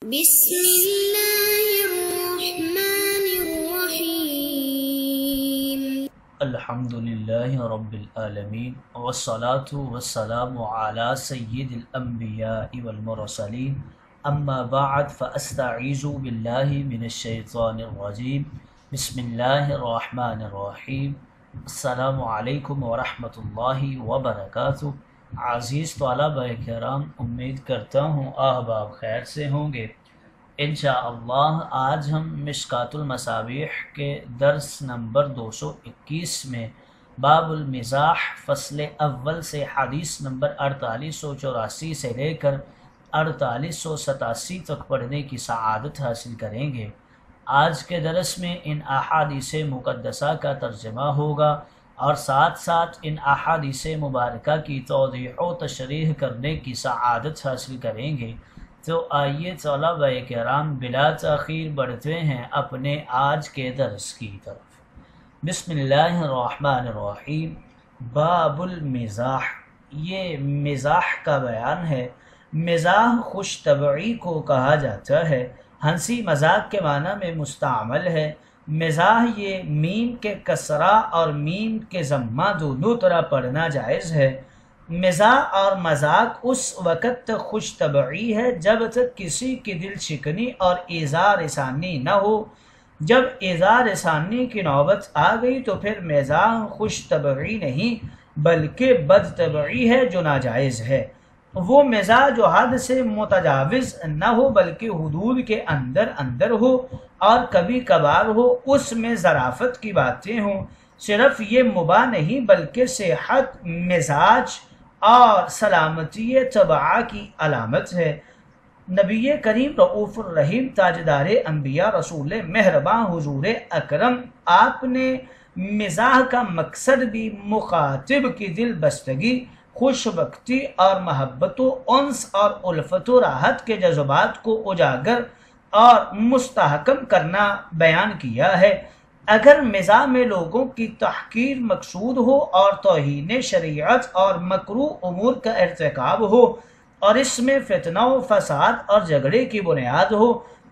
بسم اللہ الرحمن الرحیم الحمدللہ رب العالمین والصلاة والسلام علی سید الانبیاء والمرسلین اما بعد فاستعیذ باللہ من الشیطان الرجیم بسم اللہ الرحمن الرحیم السلام علیکم ورحمۃ اللہ وبرکاتہ۔ عزیز طلبہ کرام، امید کرتا ہوں احباب خیر سے ہوں گے۔ انشاءاللہ آج ہم مشکات المصابیح کے درس نمبر 221 میں باب المزاح فصل اول سے حدیث نمبر 4884 سے لے کر 4887 تک پڑھنے کی سعادت حاصل کریں گے۔ آج کے درس میں ان احادیث مقدسہ کا ترجمہ ہوگا اور ساتھ ساتھ ان احادیث مبارکہ کی توضیح و تشریح کرنے کی سعادت حاصل کریں گے۔ تو آئیے طلبہ کرام بلا تاخیر بڑھتے ہیں اپنے آج کے درس کی طرف۔ بسم اللہ الرحمن الرحیم۔ باب المزاح، یہ مزاح کا بیان ہے۔ مزاح خوش طبعی کو کہا جاتا ہے، ہنسی مذاق کے معنی میں مستعمل ہے۔ مزاح یہ میم کے کسرہ اور میم کے ضمہ دونوں طرح پڑھنا جائز ہے۔ مزاح اور مذاق اس وقت تک خوش طبعی ہے جب تک کسی کی دل شکنی اور ایذا رسانی نہ ہو۔ جب ایذا رسانی کی نوبت آ گئی تو پھر مزاح خوش طبعی نہیں بلکہ بد طبعی ہے جو ناجائز ہے۔ وہ مزاح جو حد سے متجاوز نہ ہو بلکہ حدود کے اندر اندر ہو اور کبھی کبھار ہو، اس میں ظرافت کی باتیں ہوں۔ صرف یہ مباح نہیں بلکہ صحت مزاج اور سلامتی طبع کی علامت ہے۔ نبی کریم رؤوف الرحیم تاجدار انبیاء رسول مہرباں حضور اکرم، آپ نے مزاح کا مقصد بھی مخاطب کی دل بستگی، خوش بختی اور محبت و انس اور الفت و راحت کے جذبات کو اجاگر اور مستحکم کرنا بیان کیا ہے۔ اگر مزاح میں لوگوں کی تحقیر مقصود ہو اور توہین شریعت اور مکروہ امور کا ارتکاب ہو، اور اس میں فتنہ و فساد اور جھگڑے کی بنیاد ہو،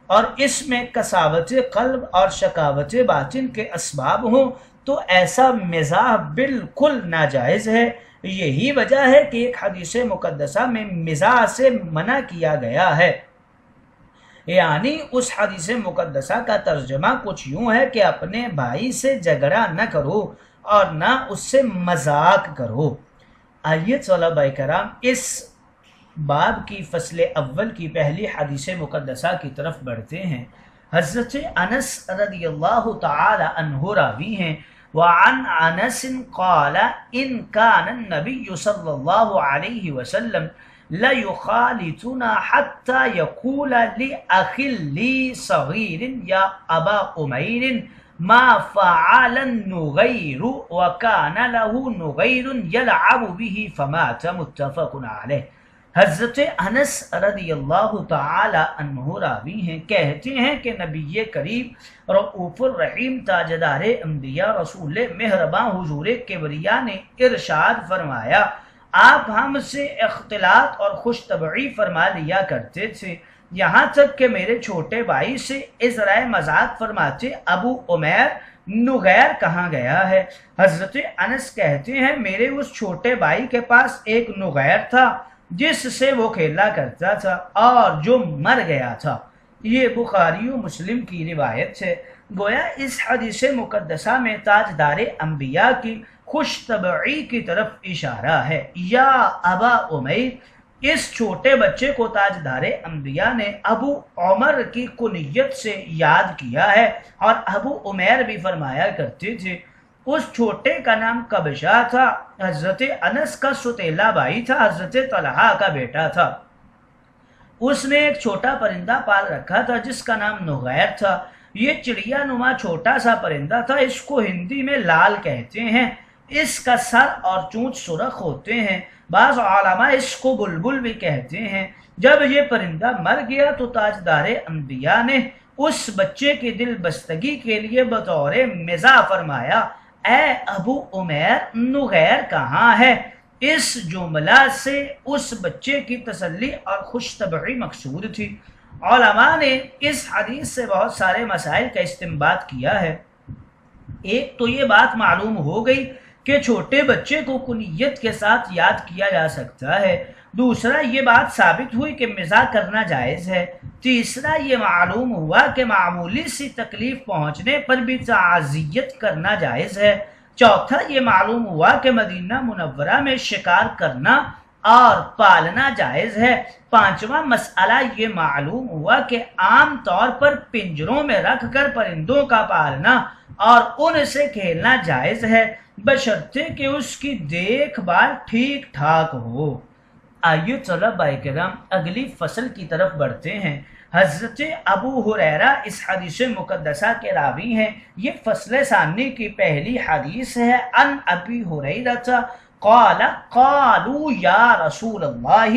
اور اس میں کساوت قلب اور شقاوت باطن کے اسباب ہوں، تو ایسا مزاح بالکل ناجائز ہے۔ یہی وجہ ہے کہ ایک حدیث مقدسہ میں مزاح سے منع کیا گیا ہے۔ یعنی اس حدیث مقدسہ کا ترجمہ کچھ یوں ہے کہ اپنے بھائی سے جھگڑا نہ کرو اور نہ اس سے مذاق کرو۔ آئیے طلبہ کرام اس باب کی فصل اول کی پہلی حدیث مقدسہ کی طرف بڑھتے ہیں۔ حضرت انس رضی اللہ تعالی عنہ راوی ہیں، وعن انس قال ان كان النبي صلی اللہ علیہ وسلم لا يخالطنا حتى يقول لأخ لي صغير يا أبا أمير ما فعل النغير وكان له نغير يلعب به فمات متفق عليه۔ حضرت انس رضی اللہ تعالی عنہ راوی ہیں، کہتے ہیں کہ نبی کریم رؤوف الرحیم تاجدار انبیاء رسول مہرباں حضور کبریا نے ارشاد فرمایا، آپ ہم سے اختلاط اور خوش طبعی فرما لیا کرتے تھے، یہاں تک کہ میرے چھوٹے بھائی سے ازرائے مذاق فرماتے، ابو عمیر نغیر کہاں گیا ہے؟ حضرت انس کہتے ہیں میرے اس چھوٹے بھائی کے پاس ایک نغیر تھا جس سے وہ کھیلا کرتا تھا اور جو مر گیا تھا۔ یہ بخاری و مسلم کی روایت ہے۔ گویا اس حدیث مقدسہ میں تاجدار انبیاء کی خوش طبعی کی طرف اشارہ ہے۔ یا ابا عمیر، اس چھوٹے بچے کو تاجدار انبیاء نے ابو عمر کی کنیت سے یاد کیا ہے، اور ابو عمیر بھی فرمایا کرتے تھے۔ اس چھوٹے کا نام قبشہ تھا، حضرت انس کا ستیلا بھائی تھا، حضرت طلحہ کا بیٹا تھا۔ اس نے ایک چھوٹا پرندہ پال رکھا تھا جس کا نام نغیر تھا۔ یہ چڑیا نما چھوٹا سا پرندہ تھا، اس کو ہندی میں لال کہتے ہیں۔ اس کا سر اور چونچ سرخ ہوتے ہیں، بعض علماء اس کو بلبل بھی کہتے ہیں۔ جب یہ پرندہ مر گیا تو تاجدار انبیاء نے اس بچے کی دل بستگی کے لیے بطور مزاح فرمایا، اے ابو عمیر نغیر کہاں ہے؟ اس جملہ سے اس بچے کی تسلی اور خوش طبعی مقصود تھی۔ علماء نے اس حدیث سے بہت سارے مسائل کا استنباط کیا ہے۔ ایک تو یہ بات معلوم ہو گئی کہ چھوٹے بچے کو کنیت کے ساتھ یاد کیا جا سکتا ہے۔ دوسرا یہ بات ثابت ہوئی کہ مزاح کرنا جائز ہے۔ تیسرا یہ معلوم ہوا کہ معمولی سی تکلیف پہنچنے پر بھی تعزیت کرنا جائز ہے۔ چوتھا یہ معلوم ہوا کہ مدینہ منورہ میں شکار کرنا اور پالنا جائز ہے۔ پانچواں مسئلہ یہ معلوم ہوا کہ عام طور پر پنجروں میں رکھ کر پرندوں کا پالنا اور ان سے کھیلنا جائز ہے، بشرطے کہ اس کی دیکھ بھال ٹھیک ٹھاک ہو۔ آئیے طلباء کرام اگلی فصل کی طرف بڑھتے ہیں۔ حضرت ابو ہریرہ اس حدیث مقدسہ کے راوی ہیں۔ یہ فصل ثانی کی پہلی حدیث ہے۔ ان ابی ہریرہ قال قالوا یا رسول اللہ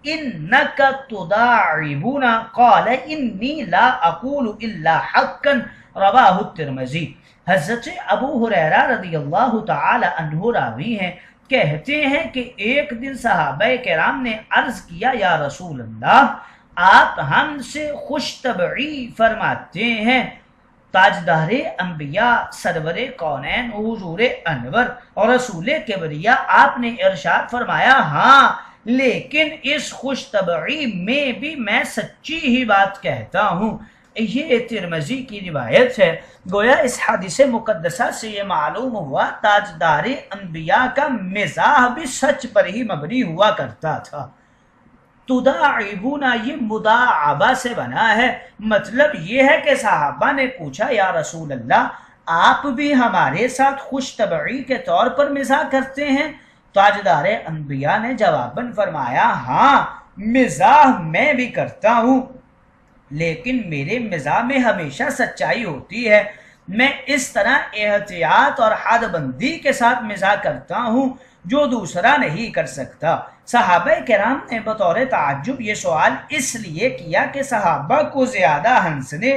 انک تداعبنا قال انی لا اقول الا حقا رواہ الترمذی۔ حضرت ابو ہریرہ رضی اللہ تعالی عنہ راوی ہیں، کہتے ہیں کہ ایک دن صحابہ کرام نے عرض کیا یا رسول اللہ آپ ہم سے خوش طبعی فرماتے ہیں۔ تاجدار انبیاء سرور کونین حضور انور اور رسول کبریا آپ نے ارشاد فرمایا ہاں لیکن اس خوش طبعی میں بھی میں سچی ہی بات کہتا ہوں۔ یہ ترمذی کی روایت ہے۔ گویا اس حدیث مقدسہ سے یہ معلوم ہوا تاجدار انبیاء کا مزاح بھی سچ پر ہی مبنی ہوا کرتا تھا۔ تداعبونا یہ مداعبہ سے بنا ہے، مطلب یہ ہے کہ صحابہ نے پوچھا یا رسول اللہ آپ بھی ہمارے ساتھ خوش طبعی کے طور پر مزاح کرتے ہیں؟ تاجدار انبیاء نے جواباً فرمایا ہاں مزاح میں بھی کرتا ہوں، لیکن میرے مزاح میں ہمیشہ سچائی ہوتی ہے۔ میں اس طرح احتیاط اور حد بندی کے ساتھ مزاح کرتا ہوں جو دوسرا نہیں کر سکتا۔ صحابہ کرام نے بطور تعجب یہ سوال اس لیے کیا کہ صحابہ کو زیادہ ہنسنے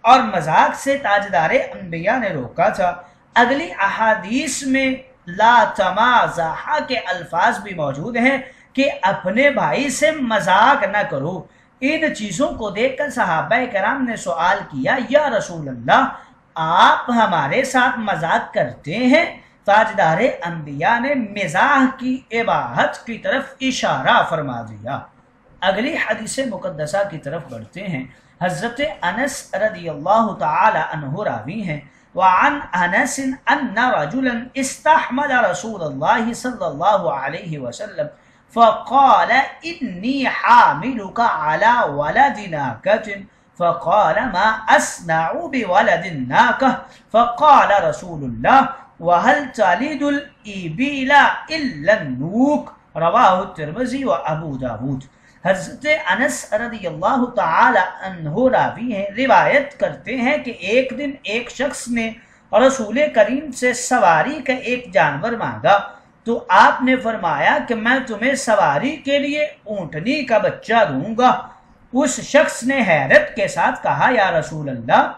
اور مذاق سے تاجدار انبیاء نے روکا تھا۔ اگلی احادیث میں لا تمازح کے الفاظ بھی موجود ہیں کہ اپنے بھائی سے مذاق نہ کرو۔ ان چیزوں کو دیکھ کر صحابہ کرام نے سوال کیا یا رسول اللہ آپ ہمارے ساتھ مذاق کرتے ہیں؟ تاجدار انبیاء نے مزاح کی اباحت کی طرف اشارہ فرما دیا۔ اگلی حدیث مقدسہ کی طرف بڑھتے ہیں۔ حضرت انس رضی اللہ تعالی عنہ راوی ہیں۔ وعن انس ان رجلا استحمل رسول اللہ صلی اللہ علیہ وسلم فقال انی حاملک علی ولد ناکۃ فقال ما اصنع بولد الناکۃ فقال رسول اللہ وَهَلْ تَلِدُ الْإِبِلَ إِلَّا النُّوكَ رواہ الترمذی و ابو داود۔ حضرت انس رضی اللہ تعالی عنہ راوی ہیں، روایت کرتے ہیں کہ ایک دن ایک شخص نے رسول کریم سے سواری کا ایک جانور مانگا تو آپ نے فرمایا کہ میں تمہیں سواری کے لیے اونٹنی کا بچہ دوں گا۔ اس شخص نے حیرت کے ساتھ کہا یا رسول اللہ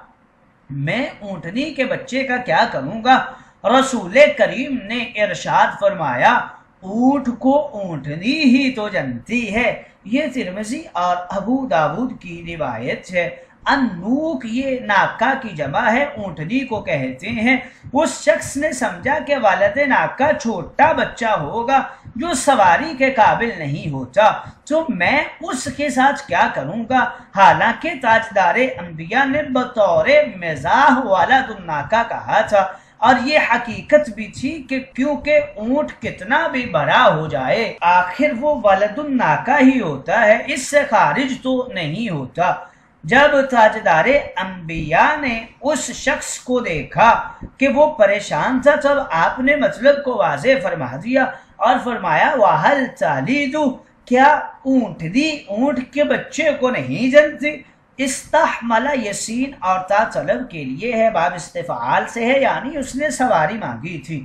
میں اونٹنی کے بچے کا کیا کروں گا؟ رسول کریم نے ارشاد فرمایا اونٹ کو اونٹنی ہی تو جنتی ہے۔ یہ ترمذی اور ابو داود کی روایت ہے۔ انوک یہ ناکا کی جمع ہے، اونٹنی کو کہتے ہیں۔ اس شخص نے سمجھا کہ والد ناکا چھوٹا بچہ ہوگا جو سواری کے قابل نہیں ہوتا، تو میں اس کے ساتھ کیا کروں گا؟ حالانکہ تاجدار انبیاء نے بطور مزاح والد الناکا کہا تھا، اور یہ حقیقت بھی تھی کہ کیونکہ اونٹ کتنا بھی بڑا ہو جائے آخر وہ ولد الناکا ہی ہوتا ہے، اس سے خارج تو نہیں ہوتا۔ جب تاجدار انبیاء نے اس شخص کو دیکھا کہ وہ پریشان تھا تب آپ نے مطلب کو واضح فرما دیا اور فرمایا وَهَلْ تَلِدُ کیا اونٹنی اونٹ کے بچے کو نہیں جنتی؟ استحمل یسین اور تا طلب کے لیے ہے، باب استفعال سے ہے، یعنی اس نے سواری مانگی تھی۔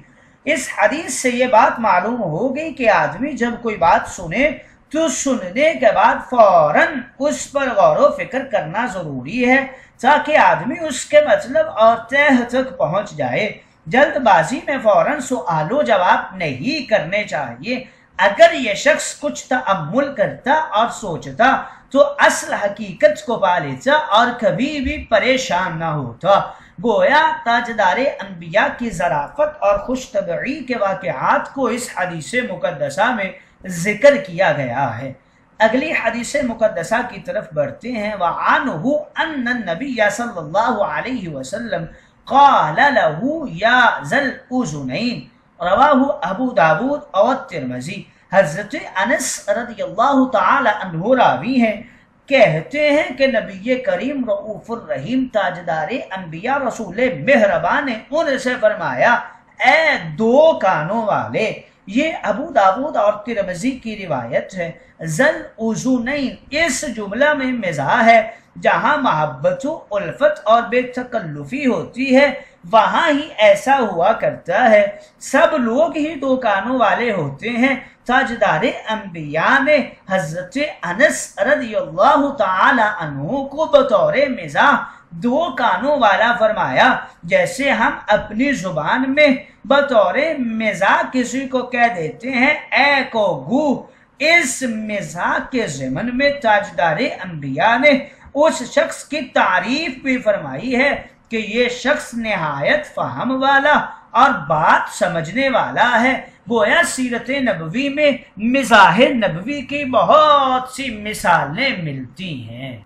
اس حدیث سے یہ بات معلوم ہو گئی کہ آدمی جب کوئی بات سنے تو سننے کے بعد فوراً اس پر غور و فکر کرنا ضروری ہے تاکہ آدمی اس کے مطلب اور تہ تک پہنچ جائے۔ جلد بازی میں فوراً سوال و جواب نہیں کرنے چاہیے۔ اگر یہ شخص کچھ تأمل کرتا اور سوچتا تو اصل حقیقت کو پا لیتا اور کبھی بھی پریشان نہ ہوتا۔ گویا تاجدار انبیاء کی ظرافت اور خوش طبعی کے واقعات کو اس حدیث مقدسہ میں ذکر کیا گیا ہے۔ اگلی حدیث مقدسہ کی طرف بڑھتے ہیں۔ وعنہ ان النبی صلی اللہ علیہ وسلم قال له یا ذا الاذنین، رواہ ابو داود اور ترمذی۔ حضرت انس رضی اللہ تعالی عنہ راوی ہیں، کہتے ہیں کہ نبی کریم رؤوف الرحیم تاجدار انبیاء رسول مہربان نے ان سے فرمایا اے دو کانوں والے۔ یہ ابو داود اور ترمذی کی روایت ہے۔ ذل اذنین اس جملہ میں مزاح ہے، جہاں محبت و الفت اور بے تکلفی ہوتی ہے وہاں ہی ایسا ہوا کرتا ہے۔ سب لوگ ہی دو کانوں والے ہوتے ہیں۔ تاجدار انبیاء نے حضرت انس رضی اللہ تعالی عنہ کو بطور مزاح دو کانوں والا فرمایا، جیسے ہم اپنی زبان میں بطور مزاح کسی کو کہہ دیتے ہیں اے کو گو۔ اس مزاح کے ضمن میں تاجدار انبیاء نے اس شخص کی تعریف بھی فرمائی ہے کہ یہ شخص نہایت فہم والا اور بات سمجھنے والا ہے۔ گویا سیرت نبوی میں مزاح نبوی کی بہت سی مثالیں ملتی ہیں۔